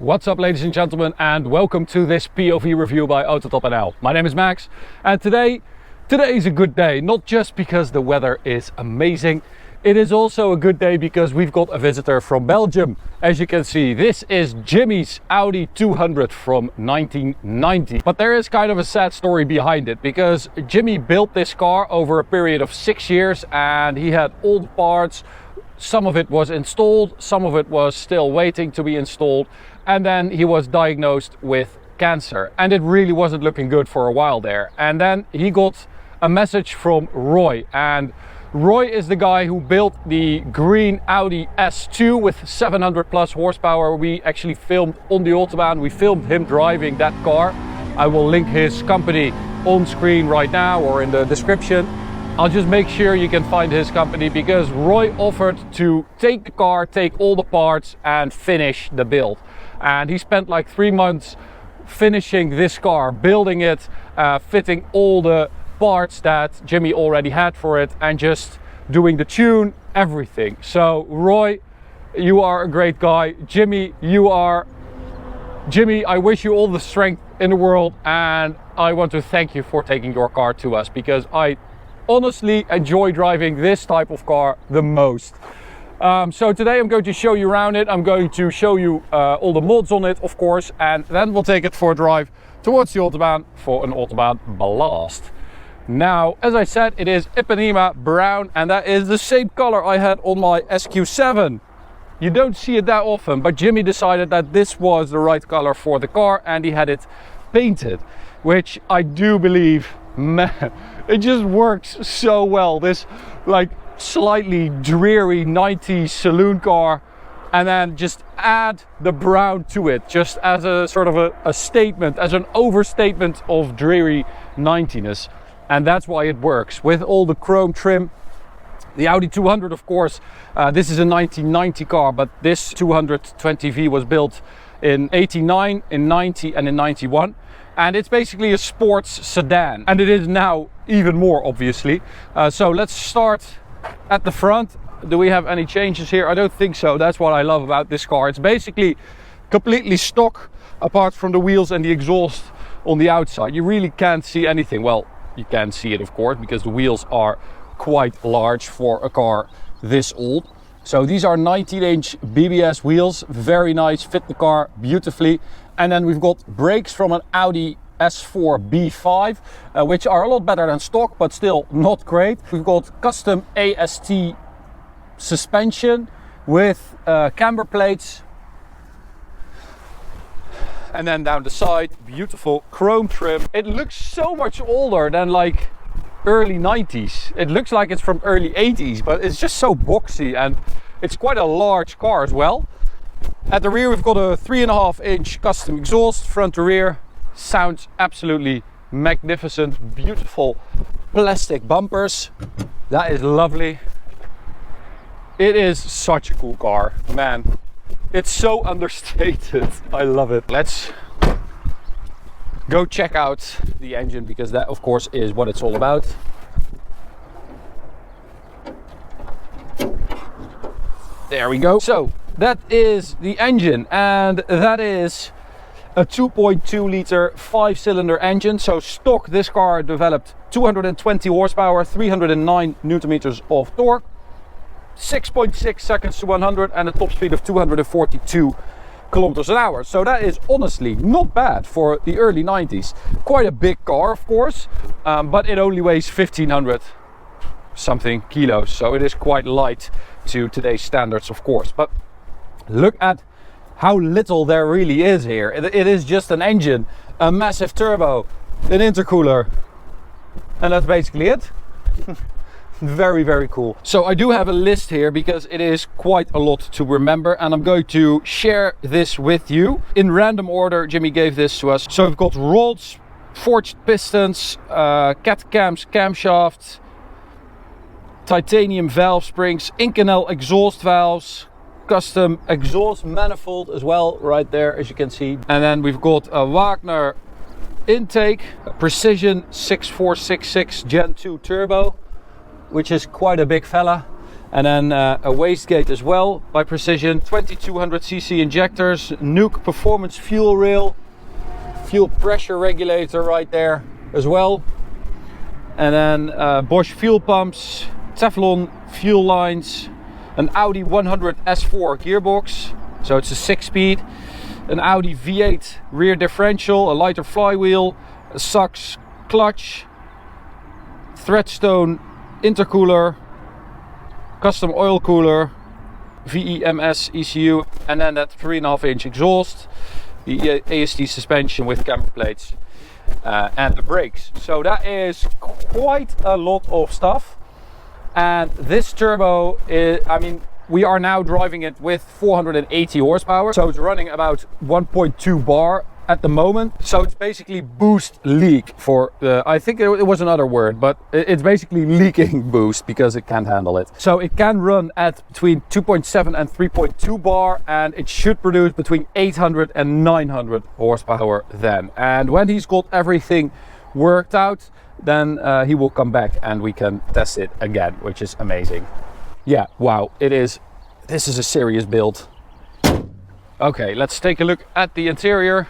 What's up, ladies and gentlemen, and welcome to this POV review by AutoTopNL. My name is Max, and today is a good day, not just because the weather is amazing. It is also a good day because we've got a visitor from Belgium. As you can see, this is Jimmy's Audi 200 from 1990. But there is kind of a sad story behind it, because Jimmy built this car over a period of 6 years and he had all the parts. Some of it was installed, some of it was still waiting to be installed, and then he was diagnosed with cancer, and it really wasn't looking good for a while there. And then he got a message from Roy, and Roy is the guy who built the green Audi S2 with 700 plus horsepower. We actually filmed on the Autobahn, we filmed him driving that car. I will link his company on screen right now or in the description. I'll just make sure you can find his company, because Roy offered to take the car, take all the parts and finish the build. And he spent like 3 months finishing this car, building it, fitting all the parts that Jimmy already had for it, and just doing the tune, everything. So Roy, you are a great guy. Jimmy, I wish you all the strength in the world, and I want to thank you for taking your car to us, because I honestly enjoy driving this type of car the most. So today I'm going to show you around it. I'm going to show you all the mods on it, of course, and then we'll take it for a drive towards the Autobahn for an Autobahn blast. Now, as I said, it is Ipanema brown, and that is the same color I had on my SQ7. You don't see it that often, but Jimmy decided that this was the right color for the car, and he had it painted, which I do believe, man, it just works so well. This like slightly dreary 90s saloon car, and then just add the brown to it, just as a sort of a statement, as an overstatement of dreary 90ness. And that's why it works with all the chrome trim. The Audi 200, of course, this is a 1990 car, but this 220V was built in 89, in 90 and in 91. And it's basically a sports sedan, and it is now even more, obviously. So let's start at the front. Do we have any changes here? I don't think so. That's what I love about this car. It's basically completely stock, apart from the wheels and the exhaust on the outside. You really can't see anything. Well, you can see it, of course, because the wheels are quite large for a car this old. So these are 19-inch BBS wheels, very nice, fit the car beautifully. And then we've got brakes from an Audi S4 B5, which are a lot better than stock, but still not great. We've got custom AST suspension with camber plates. And then down the side, beautiful chrome trim. It looks so much older than like early 90s. It looks like it's from early 80s, but it's just so boxy, and it's quite a large car as well. At the rear we've got a 3.5-inch custom exhaust, front to rear. Sounds absolutely magnificent. Beautiful plastic bumpers. That is lovely. It is such a cool car, man. It's so understated. I love it. Let's go check out the engine, because that, of course, is what it's all about. There we go. So that is the engine, and that is a 2.2 liter 5-cylinder engine. So stock, this car developed 220 horsepower, 309 newton meters of torque, 6.6 seconds to 100, and a top speed of 242 kilometers an hour. So that is honestly not bad for the early 90s. Quite a big car, of course, but it only weighs 1500 something kilos, so it is quite light to today's standards, of course. But look at how little there really is here. It is just an engine, a massive turbo, an intercooler, and that's basically it. Very, very cool. So I do have a list here, because it is quite a lot to remember, and I'm going to share this with you in random order. Jimmy gave this to us. So we've got rods, forged pistons, cat cams, camshafts, titanium valve springs, Inconel exhaust valves, custom exhaust manifold as well, right there, as you can see. And then we've got a Wagner intake, a Precision 6466 Gen 2 turbo, which is quite a big fella. And then a wastegate as well by Precision, 2200cc injectors, Nuke performance fuel rail, fuel pressure regulator right there as well. And then Bosch fuel pumps, Teflon fuel lines, an Audi 100 S4 gearbox, so it's a 6-speed, an Audi V8 rear differential, a lighter flywheel, a Sachs clutch, Threadstone intercooler, custom oil cooler, VEMS ECU, and then that 3.5-inch exhaust, the AST suspension with camber plates, and the brakes. So that is quite a lot of stuff. And this turbo is, I mean, we are now driving it with 480 horsepower, so it's running about 1.2 bar at the moment. So it's basically boost leak for the, I think it was another word, but it's basically leaking boost because it can't handle it. So it can run at between 2.7 and 3.2 bar, and it should produce between 800 and 900 horsepower then. And when he's got everything worked out, then he will come back and we can test it again, which is amazing. Yeah, wow, this is a serious build. Okay, let's take a look at the interior,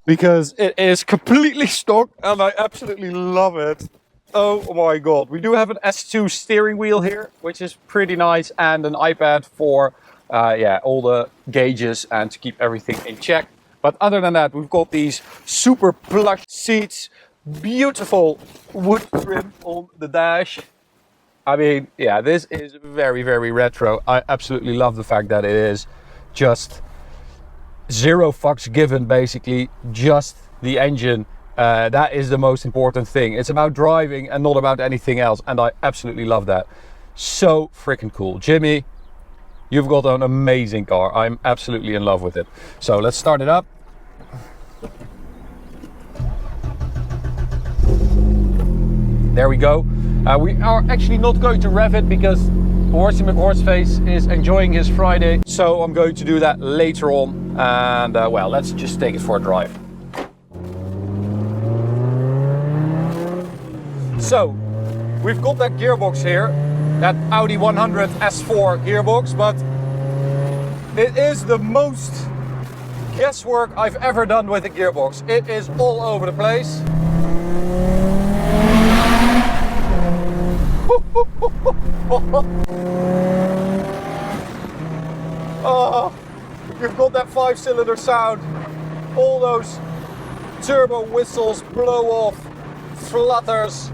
because it is completely stock and I absolutely love it. Oh my god. We do have an S2 steering wheel here, which is pretty nice, and an iPad for yeah, all the gauges and to keep everything in check. But other than that, we've got these super plush seats, beautiful wood trim on the dash. I mean, yeah, this is very, very retro. I absolutely love the fact that it is just zero fucks given, basically, just the engine. That is the most important thing. It's about driving and not about anything else, and I absolutely love that. So freaking cool. Jimmy, you've got an amazing car. I'm absolutely in love with it. So let's start it up. There we go. We are actually not going to rev it because Horsey McHorseface is enjoying his Friday. So I'm going to do that later on. And well, let's just take it for a drive. So we've got that gearbox here, that Audi 100 S4 gearbox, but it is the most guesswork I've ever done with a gearbox. It is all over the place. Oh, you've got that 5-cylinder sound, all those turbo whistles blow off, flutters,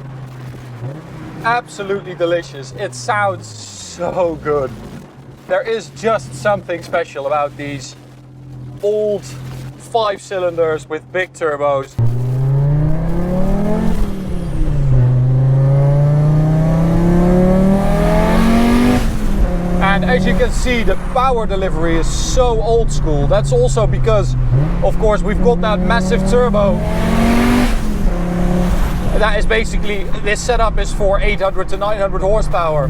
absolutely delicious. It sounds so good. There is just something special about these old 5-cylinders with big turbos. And as you can see, the power delivery is so old school. That's also because, of course, we've got that massive turbo. That is basically, this setup is for 800 to 900 horsepower.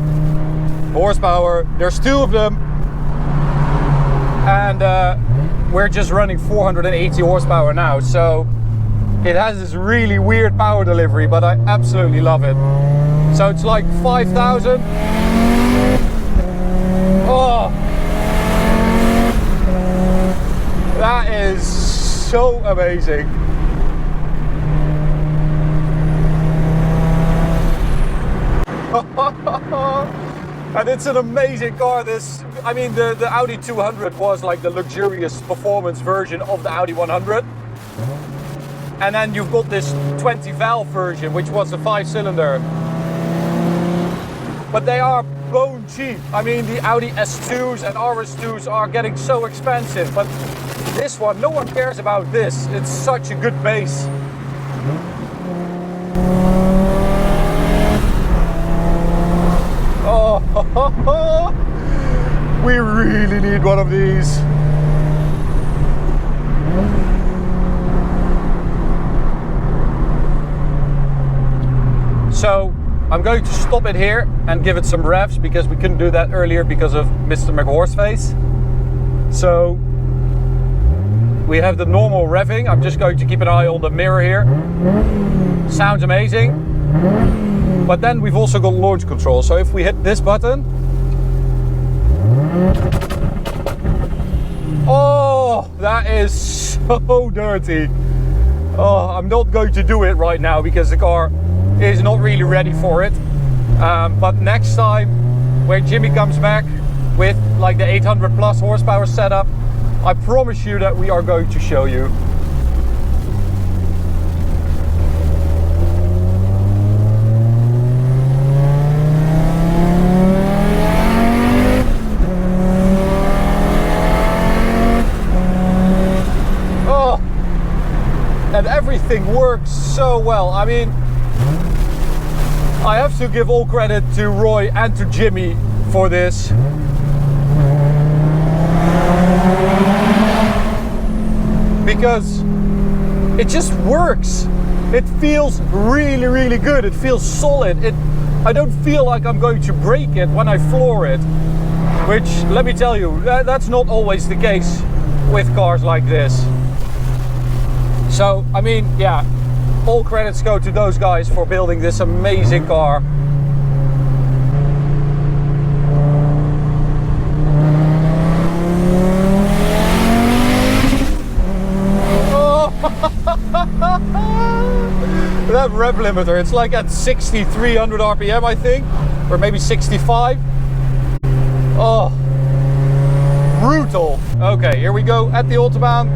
There's 2 of them. And we're just running 480 horsepower now. So it has this really weird power delivery, but I absolutely love it. So it's like 5,000. Oh, that is so amazing. And it's an amazing car. This, I mean, the Audi 200 was like the luxurious performance version of the Audi 100. And then you've got this 20 valve version, which was a 5-cylinder. But they are bone cheap. I mean, the Audi S2s and RS2s are getting so expensive, but this one, no one cares about this. It's such a good base. Oh, we really need one of these. So I'm going to stop it here and give it some revs because we couldn't do that earlier because of Mr. McHorseface. So we have the normal revving. I'm just going to keep an eye on the mirror here. Sounds amazing. But then we've also got launch control. So if we hit this button, oh, that is so dirty. Oh, I'm not going to do it right now because the car is not really ready for it. But next time when Jimmy comes back with like the 800 plus horsepower setup, I promise you that we are going to show you. Oh, and everything works so well. I mean, I have to give all credit to Roy and to Jimmy for this. Because it just works. It feels really, really good. It feels solid. I don't feel like I'm going to break it when I floor it. Which, let me tell you, that's not always the case with cars like this. So, I mean, yeah, all credits go to those guys for building this amazing car. That rev limiter, it's like at 6,300 RPM, I think, or maybe 65. Oh, brutal. Okay, here we go at the Autobahn.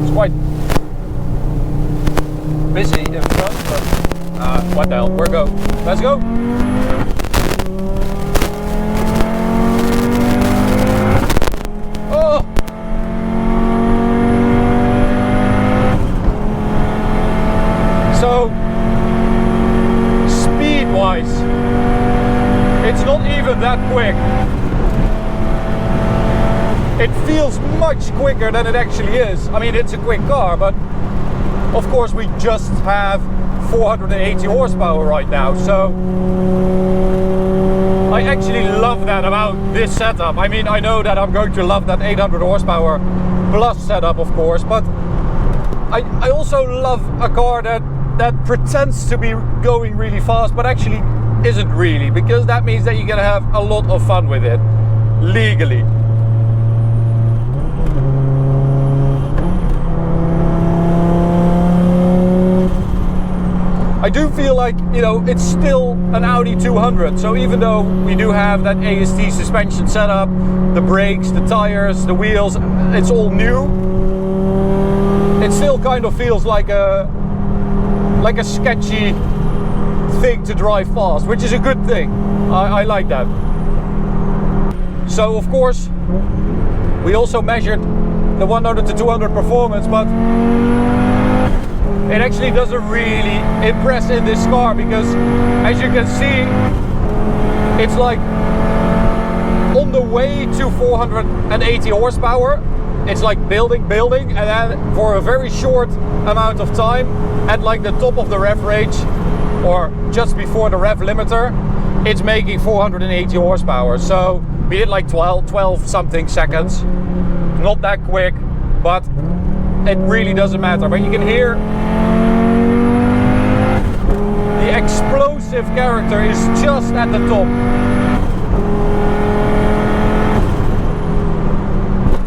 It's quite busy in front, but what the hell, we're go. Let's go. So, speed-wise, it's not even that quick. It feels much quicker than it actually is. I mean, it's a quick car, but of course we just have 480 horsepower right now, so I actually love that about this setup. I mean, I know that I'm going to love that 800 horsepower plus setup, of course, but I also love a car that pretends to be going really fast but actually isn't really, because that means that you're gonna have a lot of fun with it legally. I do feel like, you know, it's still an Audi 200, so even though we do have that AST suspension setup, the brakes, the tires, the wheels, it's all new, it still kind of feels like a sketchy thing to drive fast, which is a good thing. I like that. So of course we also measured the 100 to 200 performance, but it actually doesn't really impress in this car, because as you can see, it's like on the way to 480 horsepower. It's like building, and then for a very short amount of time, at like the top of the rev range, or just before the rev limiter, it's making 480 horsepower. So we did like 12 something seconds. Not that quick, but it really doesn't matter. But you can hear the explosive character is just at the top.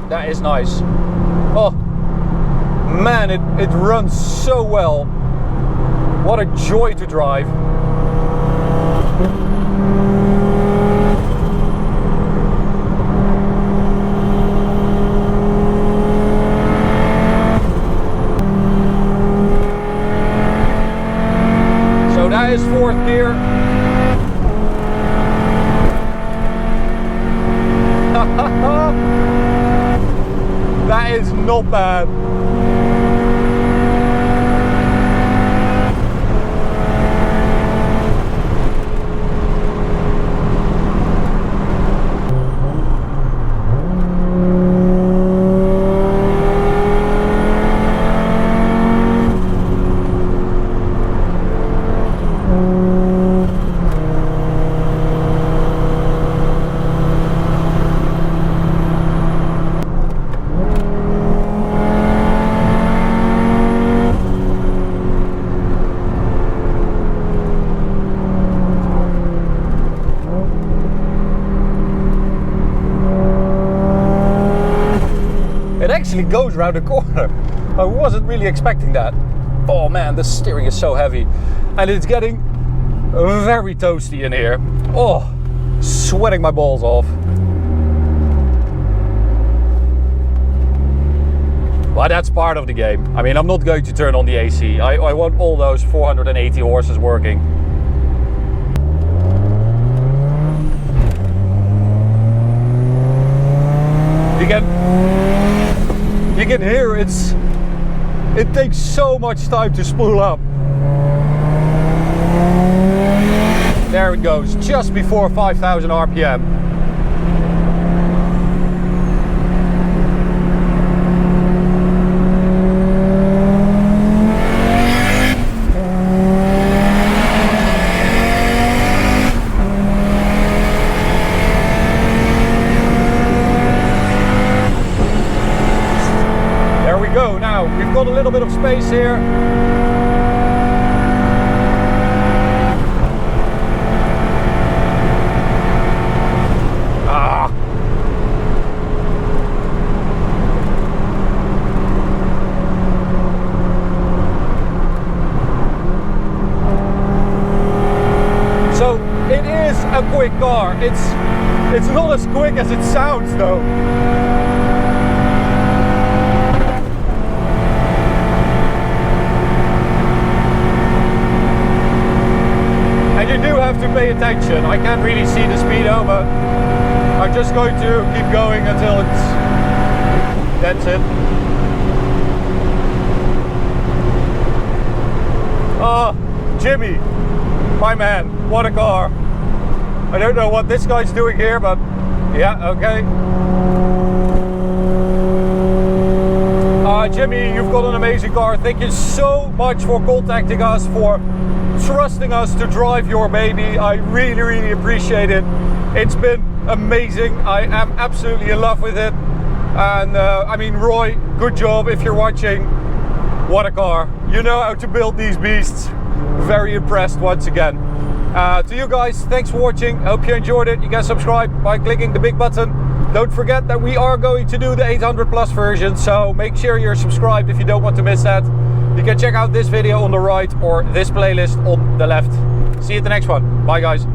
That is nice. Oh man, it runs so well. What a joy to drive. So that is fourth gear. That is not bad. actually goes around the corner. I wasn't really expecting that. Oh man, the steering is so heavy. And it's getting very toasty in here. Oh, sweating my balls off. But that's part of the game. I mean, I'm not going to turn on the AC. I want all those 480 horses working. You can hear it takes so much time to spool up. There it goes, just before 5,000 RPM. Go now, we've got a little bit of space here. So it is a quick car. It's not as quick as it sounds though. And you do have to pay attention. I can't really see the speedo, but I'm just going to keep going until that's it. Oh, Jimmy, my man, what a car. I don't know what this guy's doing here, but yeah, okay. Jimmy, you've got an amazing car. Thank you so much for contacting us, for trusting us to drive your baby. I really, really appreciate it. It's been amazing. I am absolutely in love with it. And I mean, Roy, good job if you're watching. What a car. You know how to build these beasts. Very impressed once again. To you guys, thanks for watching. I hope you enjoyed it. You can subscribe by clicking the big button. Don't forget that we are going to do the 800 plus version, so make sure you're subscribed if you don't want to miss that. You can check out this video on the right or this playlist on the left. See you at the next one. Bye guys.